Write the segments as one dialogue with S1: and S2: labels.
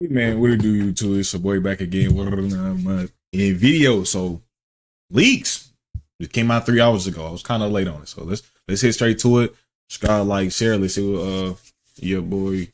S1: Hey man, what it do, YouTube? It's your boy back again in video. So leaks. It came out 3 hours ago. I was kind of late on it. So let's hit straight to it. Scott, like, share. Let's see what your boy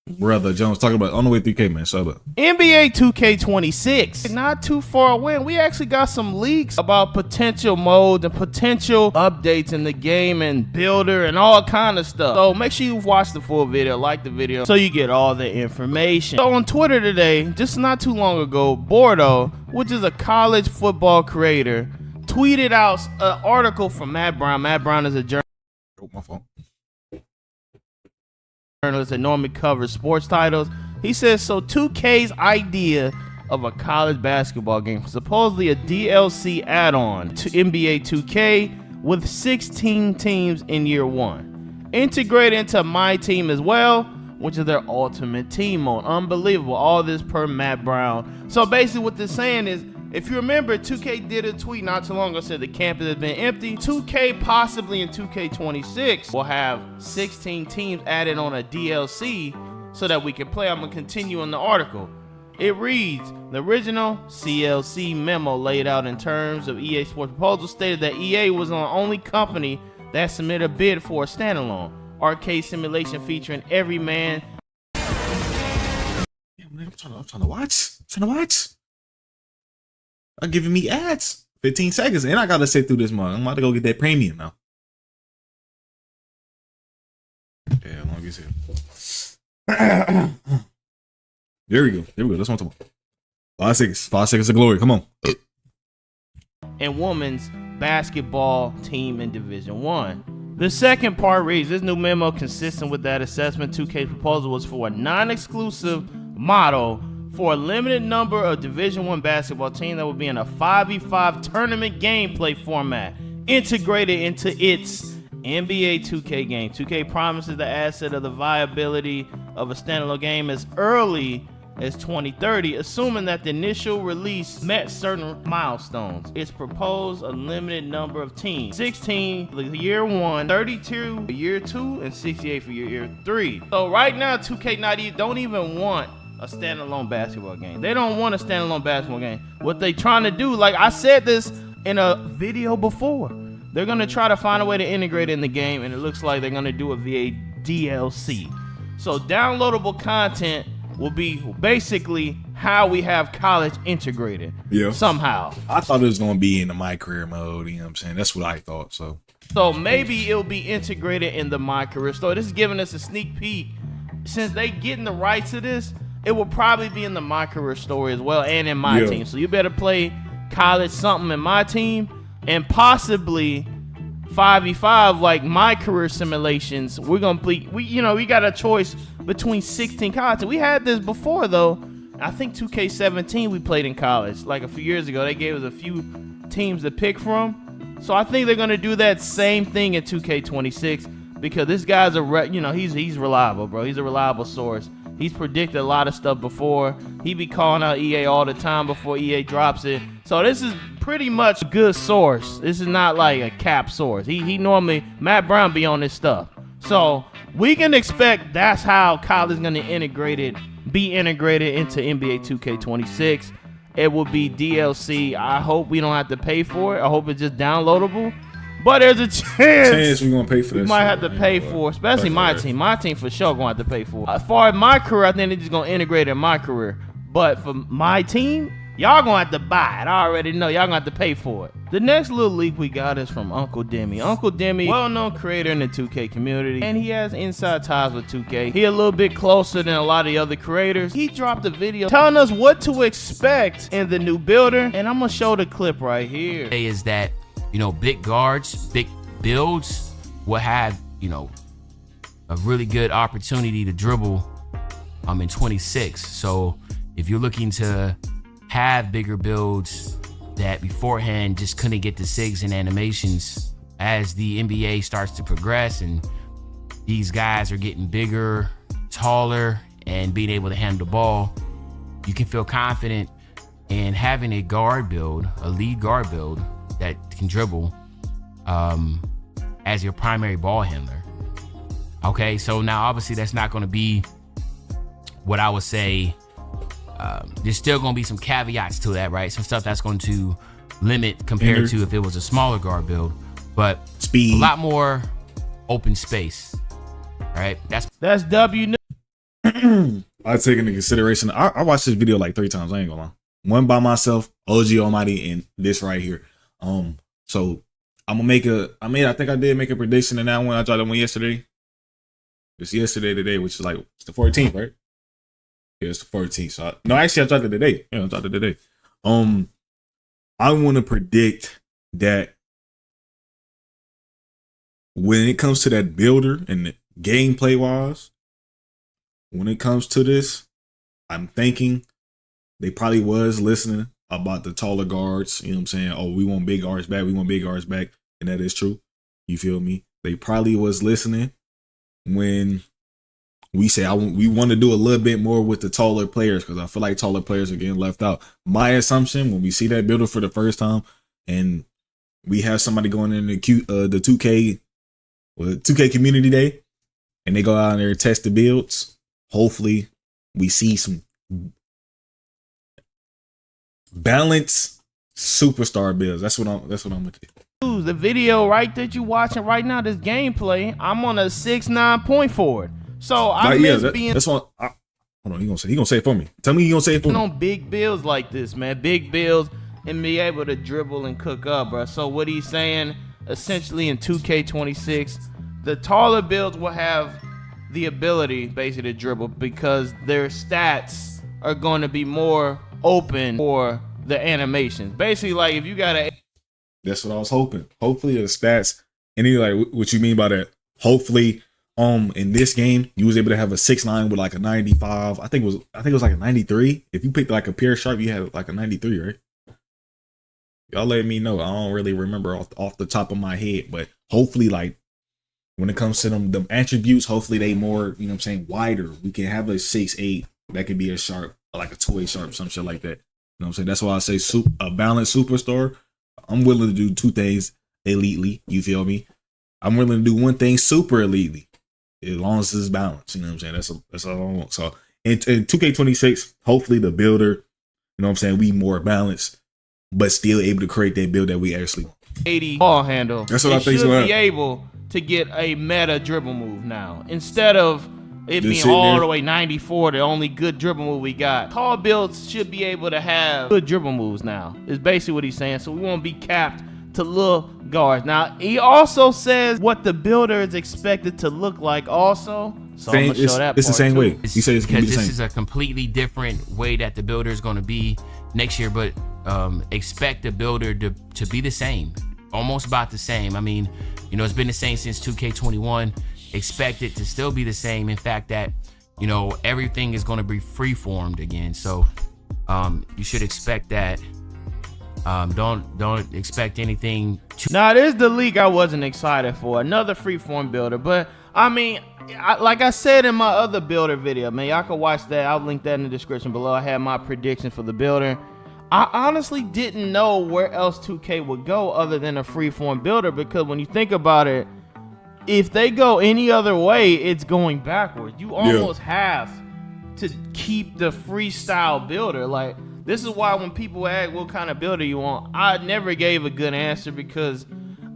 S1: brother Jones talking about on the way 3K, man. Shut up.
S2: NBA 2K26, not too far away, and we actually got some leaks about potential modes and potential updates in the game and builder and all kind of stuff. So make sure you watch the full video, like the video, so you get all the information. So on Twitter today, just not too long ago, Bordeaux, which is a college football creator, tweeted out an article from Matt Brown. Matt Brown is a journalist.
S1: Oh, my phone.
S2: Journalist that normally covers sports titles. He says, so 2K's idea of a college basketball game, supposedly a DLC add-on to NBA 2K with 16 teams in year one. Integrated into My Team as well, which is their ultimate team mode. Unbelievable. All this per Matt Brown. So basically what they're saying is, if you remember, 2K did a tweet not too long ago, said the campus has been empty. 2K possibly in 2K26 will have 16 teams added on a DLC so that we can play. I'm going to continue in the article. It reads, the original CLC memo laid out in terms of EA Sports proposal stated that EA was the only company that submitted a bid for a standalone arcade simulation featuring every man.
S1: Yeah, man, I'm trying to watch. Are giving me ads. 15 seconds, and I gotta sit through this month. I'm about to go get that premium now. Yeah, long as it. There we go. That's what I'm talking about. 5 seconds of glory. Come on.
S2: And women's basketball team in Division 1. The second part reads, this new memo consistent with that assessment 2K's proposal was for a non-exclusive model for a limited number of Division 1 basketball teams that would be in a 5v5 tournament gameplay format integrated into its NBA 2K game. 2K promises the asset of the viability of a standalone game as early as 2030, assuming that the initial release met certain milestones. It's proposed a limited number of teams, 16 for year 1, 32 for year 2, and 68 for year 3. So right now, 2K don't even want a standalone basketball game. They don't want a standalone basketball game. What they trying to do, like I said this in a video before, they're going to try to find a way to integrate it in the game, and it looks like they're going to do it via DLC. So downloadable content will be basically how we have college integrated.
S1: Yeah.
S2: Somehow.
S1: I thought it was going to be in the My Career mode, you know what I'm saying? That's what I thought, so
S2: Maybe it'll be integrated in the My Career store. This is giving us a sneak peek. Since they getting the rights to this, it will probably be in the My Career story as well and in My Team. So you better play college something in My Team and possibly 5v5 like My Career simulations. We're gonna play. We got a choice between 16 content. We had this before though. I think 2K17 we played in college like a few years ago. They gave us a few teams to pick from. So I think they're gonna do that same thing in 2K26 because this guy's he's reliable, bro. He's a reliable source. He's predicted a lot of stuff before. He be calling out EA all the time before EA drops it. So this is pretty much a good source. This is not like a cap source. He normally, Matt Brown be on this stuff. So we can expect that's how college is going to be integrated into NBA 2K26. It will be DLC. I hope we don't have to pay for it. I hope it's just downloadable. But there's a chance
S1: we're gonna pay for this.
S2: We might have to pay for, especially My Team. My Team for sure gonna have to pay for. As far as My Career, I think they're just gonna integrate it in My Career. But for My Team, y'all gonna have to buy it. I already know y'all gonna have to pay for it. The next little leak we got is from Uncle Demi. Uncle Demi, well-known creator in the 2K community, and he has inside ties with 2K. He a little bit closer than a lot of the other creators. He dropped a video telling us what to expect in the new builder, and I'm gonna show the clip right here.
S3: Is that big guards, big builds will have, a really good opportunity to dribble in 26. So if you're looking to have bigger builds that beforehand just couldn't get the SIGs and animations, as the NBA starts to progress and these guys are getting bigger, taller, and being able to handle the ball, you can feel confident in having a guard build, a lead guard build that can dribble as your primary ball handler. Okay, so now obviously that's not going to be what I would say, there's still going to be some caveats to that, right? Some stuff that's going to limit compared to if it was a smaller guard build, but
S1: speed,
S3: a lot more open space, right?
S2: That's W.
S1: I take into consideration. I watched this video like 3 times. I ain't gonna lie. One by myself, OG Almighty, and this right here. So I'm gonna I think I did make a prediction in that one. I dropped that one yesterday. It's yesterday today, which is like it's the 14th, right? Yeah, it's the 14th. So actually, I dropped it today. Yeah, I dropped it today. I want to predict that when it comes to that builder and the gameplay wise, when it comes to this, I'm thinking they probably was listening about the taller guards. You know what I'm saying? Oh, we want big guards back. We want big guards back. And that is true. You feel me? They probably was listening when we say we want to do a little bit more with the taller players, because I feel like taller players are getting left out. My assumption when we see that builder for the first time and we have somebody going in the 2K community day and they go out there and test the builds, hopefully we see some balanced superstar builds. That's what I'm gonna do.
S2: The video right that you watching right now, this gameplay, I'm on a 6'9" point forward. So I miss being.
S1: That's what. Hold on, he gonna say it for me. Tell me he gonna say it for me.
S2: On big builds like this, man, big builds, and be able to dribble and cook up, bro. So what he's saying, essentially in 2K26, the taller builds will have the ability basically to dribble because their stats are going to be more open for the animations. Basically, like if you got a.
S1: That's what I was hoping. Hopefully the stats. And he like, what you mean by that? Hopefully. In this game, you was able to have a 6'9" with like a 95. I think it was like a 93. If you picked like a pure sharp, you had like a 93, right? Y'all let me know. I don't really remember off the top of my head, but hopefully, like when it comes to them attributes, hopefully they more, you know what I'm saying, wider. We can have a 6'8" that could be a sharp, like a 2A sharp, some shit like that. You know what I'm saying? That's why I say a balanced superstar. I'm willing to do 2 things elitely. You feel me? I'm willing to do 1 thing super elitely. As long as it's balanced, you know what I'm saying? That's all I want. So in 2K26, hopefully the builder, you know what I'm saying, we more balanced, but still able to create that build that we actually want.
S2: 80 ball handle.
S1: That's what I think.
S2: Should be able to get a meta dribble move now instead of it being all the way 94. The only good dribble move we got. Tall builds should be able to have good dribble moves now. Is basically what he's saying. So we won't be capped to little guards. Now he also says what the builder is expected to look like also. So I'm gonna show that.
S1: It's the same way. He says
S3: because this is a completely different way that the builder is going to be next year, but expect the builder to be the same, almost about the same. I mean, you know, it's been the same since 2K21. Expect it to still be the same. In fact, that, you know, everything is going to be free-formed again. So you should expect that. Don't expect anything.
S2: Now, this is the league I wasn't excited for. Another freeform builder, but I mean, like I said in my other builder video, man, y'all can watch that. I'll link that in the description below. I had my prediction for the builder. I honestly didn't know where else 2K would go other than a freeform builder, because when you think about it, if they go any other way, it's going backwards. You almost have to keep the freestyle builder. Like, this is why when people ask what kind of builder you want, I never gave a good answer, because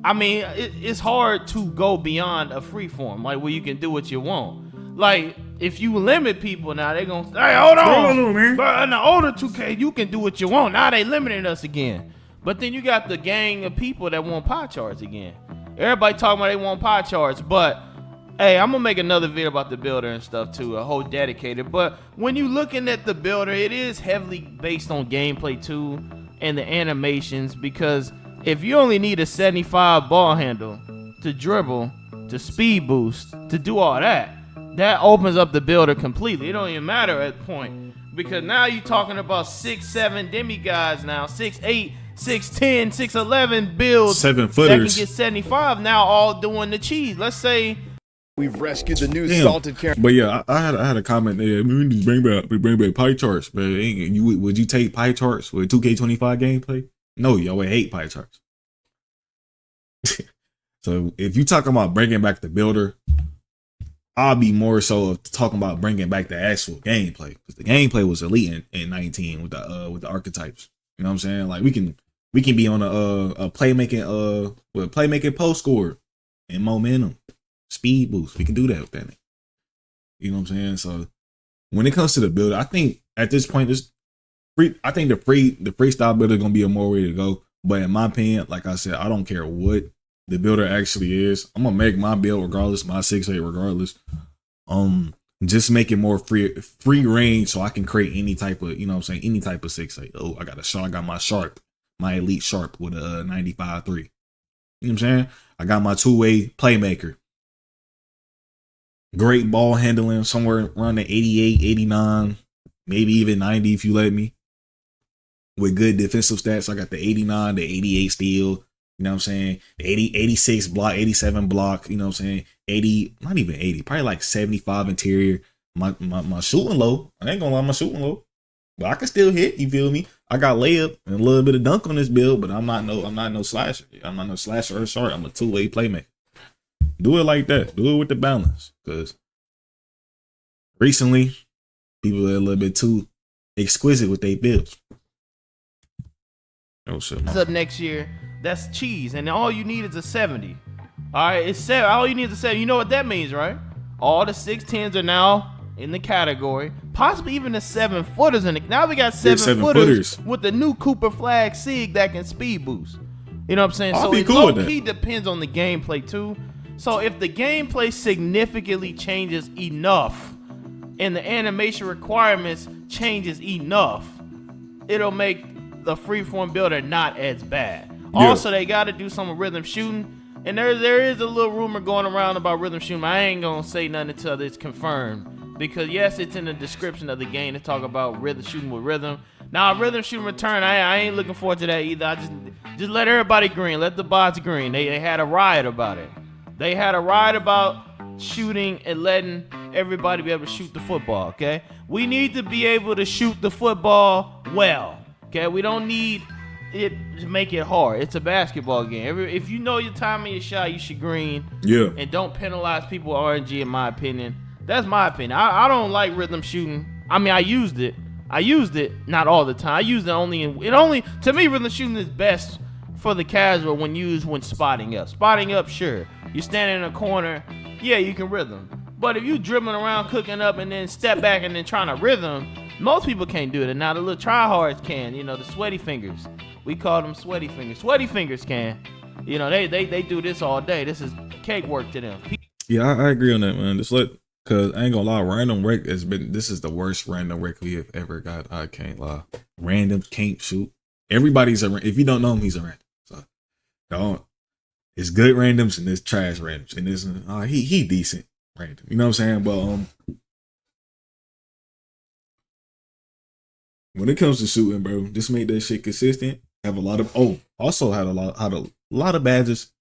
S2: I mean, it's hard to go beyond a freeform, like where you can do what you want. Like, if you limit people now, they're gonna say, hey, hold on, man. But in the older 2K, you can do what you want. Now they limiting us again. But then you got the gang of people that want pie charts again. Everybody talking about they want pie charts, but hey, I'm gonna make another video about the builder and stuff too, a whole dedicated. But when you looking at the builder, it is heavily based on gameplay too and the animations, because if you only need a 75 ball handle to dribble, to speed boost, to do all that, that opens up the builder completely. It don't even matter at point, because now you're talking about 6'7" demigods now, 6'8", 6'10", 6'11" builds,
S1: 7-footers
S2: that can get 75 now, all doing the cheese. Let's say
S4: we've rescued the new salted caramel.
S1: But yeah, I had a comment there. We need to bring back pie charts, but would you take pie charts with 2K25 gameplay? No, y'all would hate pie charts. So if you talking about bringing back the builder, I'll be more so of talking about bringing back the actual gameplay, because the gameplay was elite in 19 with the archetypes. You know what I'm saying? Like we can be on a playmaking post score and momentum, speed boost. We can do that with that. You know what I'm saying? So when it comes to the build, I think at this point, I think the freestyle builder is gonna be a more way to go. But in my opinion, like I said, I don't care what the builder actually is. I'm gonna make my build regardless, my 6'8" regardless. Just make it more free range so I can create any type of, you know what I'm saying, any type of 6'8". Oh, I got my sharp, my elite sharp with a 95.3. You know what I'm saying? I got my two-way playmaker. Great ball handling, somewhere around the 88, 89, maybe even 90 if you let me. With good defensive stats, I got the 89, the 88 steal. You know what I'm saying? The 80, 86 block, 87 block, you know what I'm saying? 80, not even 80, probably like 75 interior. My shooting low. I ain't gonna lie, my shooting low. But I can still hit, you feel me? I got layup and a little bit of dunk on this build, but I'm not no slasher. I'm not no slasher or short. I'm a two-way playmaker. Do it like that. Do it with the balance. Because recently, people are a little bit too exquisite with their builds. Oh shit.
S2: Up next year, that's cheese, and all you need is a 70. All right, it's 7. All you need is a 7. You know what that means, right? All the 6'10s are now in the category, possibly even the 7-footers in it. Now we got 7-footers with the new Cooper Flag Sig that can speed boost. You know what I'm saying?
S1: I'll
S2: so
S1: be
S2: it
S1: cool with that.
S2: low-key depends on the gameplay too. So if the gameplay significantly changes enough and the animation requirements changes enough, it'll make the freeform builder not as bad.
S1: Yeah.
S2: Also, they got to do some rhythm shooting. And there is a little rumor going around about rhythm shooting. I ain't going to say nothing until it's confirmed. Because, yes, it's in the description of the game to talk about rhythm shooting with rhythm. Now, rhythm shooting return, I ain't looking forward to that either. I just let everybody green. Let the bots green. They had a riot about it. They had a riot about shooting and letting everybody be able to shoot the football, okay? We need to be able to shoot the football well, okay? We don't need it to make it hard. It's a basketball game. If you know your time of your shot, you should green.
S1: Yeah.
S2: And don't penalize people with RNG, in my opinion. That's my opinion. I don't like rhythm shooting. I mean, I used it, not all the time. I used it only to me, rhythm shooting is best for the casual when used when spotting up. Spotting up, sure. You're standing in a corner, yeah, you can rhythm. But if you dribbling around, cooking up, and then step back and then trying to rhythm, most people can't do it. And now the little tryhards can, the sweaty fingers. We call them sweaty fingers. Sweaty fingers can. They do this all day. This is cake work to them.
S1: Yeah, I agree on that, man. Cause I ain't gonna lie, random rec this is the worst random rec we have ever got. I can't lie. Random can't shoot. Everybody's if you don't know him, he's a random. So don't. It's good randoms and it's trash randoms. And this he decent random. You know what I'm saying? But when it comes to shooting, bro, just make that shit consistent. Have a lot of also had a lot of badges.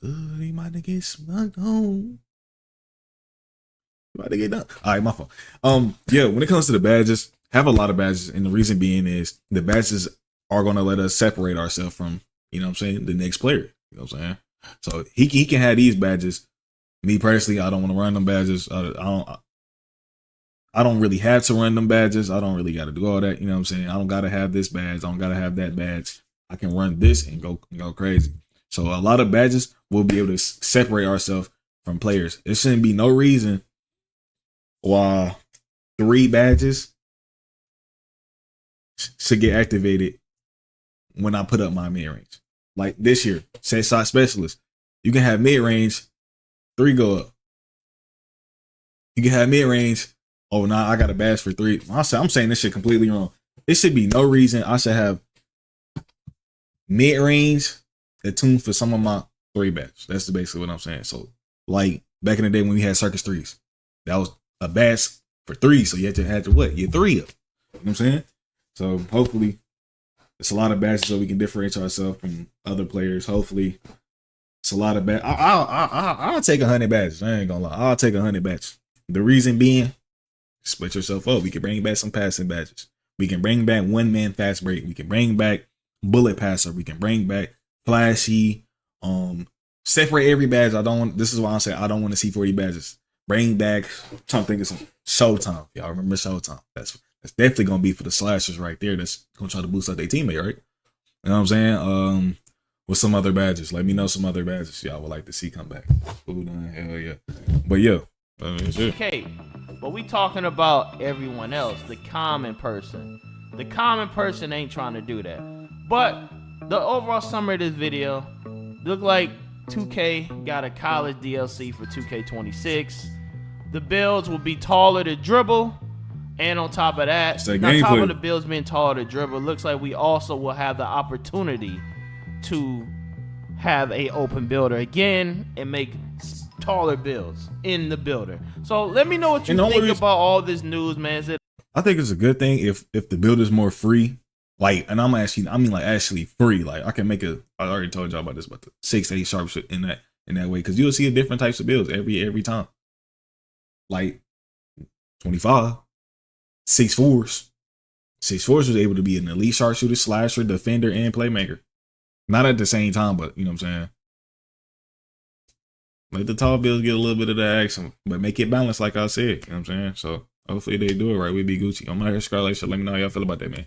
S1: He might have get snuck home. About to get done. All right, my fault. Yeah, when it comes to the badges, have a lot of badges, and the reason being is the badges are gonna let us separate ourselves from, you know what I'm saying, the next player. You know what I'm saying? So he can have these badges. Me personally, I don't want to run them badges. I don't really have to run them badges. I don't really got to do all that. You know what I'm saying? I don't got to have this badge. I don't got to have that badge. I can run this and go crazy. So a lot of badges will be able to separate ourselves from players. There shouldn't be no reason why 3 badges should get activated when I put up my mid range. Like this year, set shot specialist, you can have mid range, 3 go up. You can have mid range. Oh, nah, I got a badge for 3. I'm saying this shit completely wrong. It should be no reason I should have mid range attuned for some of my 3 badges. That's basically what I'm saying. So, like back in the day when we had circus 3s, that was a badge for 3. So you had to what? Your 3 up. You know what I'm saying? So hopefully it's a lot of badges so we can differentiate ourselves from other players. Hopefully it's a lot of badges. I'll take 100 badges. I ain't gonna lie. I'll take 100 badges. The reason being, split yourself up. We can bring back some passing badges. We can bring back 1-man fast break. We can bring back bullet passer. We can bring back flashy. Separate every badge. This is why I say I don't want to see 40 badges. bring back. I'm trying to think of some Showtime. Y'all remember Showtime? That's definitely gonna be for the slashers right there. That's gonna try to boost up their teammate, right? You know what I'm saying? With some other badges. Let me know some other badges y'all would like to see come back. Ooh, nah, hell yeah. But yeah,
S2: okay. But we talking about everyone else, the common person. The common person ain't trying to do that. But the overall summary of this video, look like 2K got a college DLC for 2K26. The builds will be taller to dribble. And on top of that, on top of the builds being taller to dribble, looks like we also will have the opportunity to have a open builder again and make taller builds in the builder. So let me know what you think about all this news, man.
S1: I think it's a good thing if the build is more free. Like, and actually free. Like, I can make I already told y'all about this, but the 6-8 sharp shit in that way, because you'll see different types of builds every time. Like 25, 6'4s. 6'4s was able to be an elite sharpshooter, slasher, defender, and playmaker. Not at the same time, but you know what I'm saying. Let the tall builds get a little bit of that action, but make it balanced, like I said. You know what I'm saying? So hopefully they do it right. We be Gucci. I'm out here, Scarlet. So let me know how y'all feel about that, man.